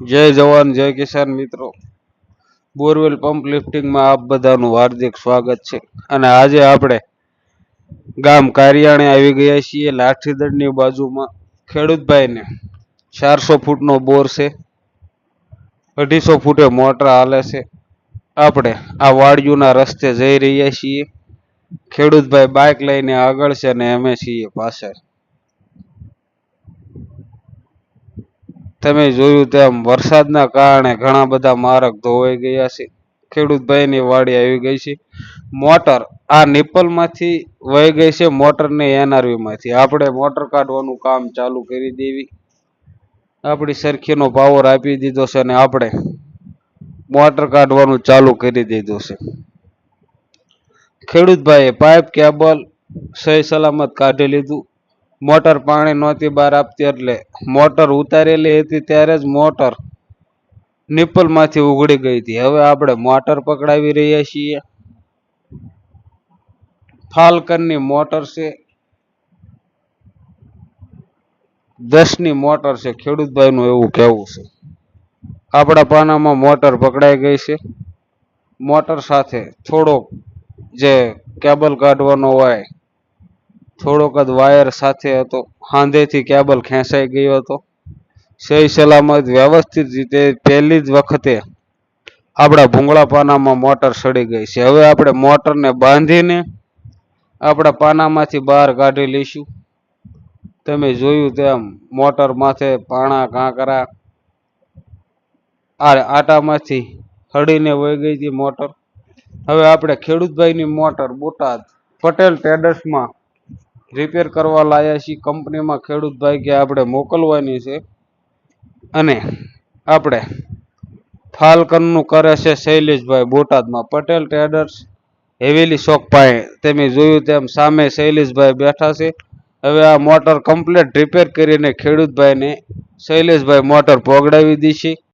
જય જવાન જય કિસાન મિત્રો, બોરવેલ પંપ લિફ્ટિંગમાં આપ બધાનું હાર્દિક સ્વાગત છે। અને આજે આપણે ગામ કારિયાણે આવી ગયા છીએ। લાઠીદળની બાજુમાં ખેડૂતભાઈને 400 ફૂટનો બોર છે, 250 ફૂટે મોટર હાલે છે। આપણે આ વાડિયુંના રસ્તે જઈ રહ્યા છીએ। ખેડૂતભાઈ બાઇક લઈને આગળ છે અને અમે છીએ પાછળ। તમે જોયું તેમ વરસાદના કારણે ઘણા બધા માર્ગ ધોવાઈ ગયા છે। ખેડૂતભાઈની વાડી આવી ગઈ છે। મોટર આ નિપલમાંથી વહી ગઈ છે, મોટરને NRV માંથી। આપણે મોટર કાઢવાનું કામ ચાલુ કરી દેવી। આપણી સરખીનો પાવર આપી દીધો છે અને આપણે મોટર કાઢવાનું ચાલુ કરી દીધું છે। ખેડૂતભાઈએ પાઇપ કેબલ સહી સલામત કાઢી લીધું। મોટર પાણી નહોતી બહાર આપતી એટલે મોટર ઉતારેલી હતી ત્યારે જ મોટર નિપલમાંથી ઉઘડી ગઈ હતી। હવે આપણે મોટર પકડાવી રહ્યા છીએ। ફાલ્કનની મોટર છે, 10ની મોટર છે, ખેડૂતભાઈનું એવું કહેવું છે। આપણા પાનામાં મોટર પકડાઈ ગઈ છે। મોટર સાથે થોડોક જે કેબલ કાઢવાનો હોય થોડોક જ વાયર સાથે હતો, હાંધેથી કેબલ ખેંચાઈ ગયો હતો। સહી સલામત વ્યવસ્થિત રીતે પહેલી જ વખતે આપણા ભૂંગળા પાનામાં મોટર સડી ગઈ છે। હવે આપણે મોટરને બાંધીને આપણા પાનામાંથી બહાર કાઢી લઈશું। તમે જોયું તેમ મોટર માથે પાણા કાંકરા આટામાંથી હળીને વહી ગઈ હતી મોટર। હવે આપણે ખેડૂતભાઈની મોટર બોટાદ પટેલ ટ્રેડર્સમાં રિપેર કરવા લાયા છીએ। કંપનીમાં ખેડૂતભાઈ કે આપણે મોકલવાની છે અને આપણે ફાલ્કનનું કરે છે શૈલેષભાઈ બોટાદમાં પટેલ ટ્રેડર્સ હેવેલી શોક પાસે। તમે જોયું તેમ સામે શૈલેષભાઈ બેઠા છે। હવે આ મોટર કમ્પ્લીટ રિપેર કરીને ખેડૂતભાઈને શૈલેષભાઈ મોટર પોગડાવી દીધી છે।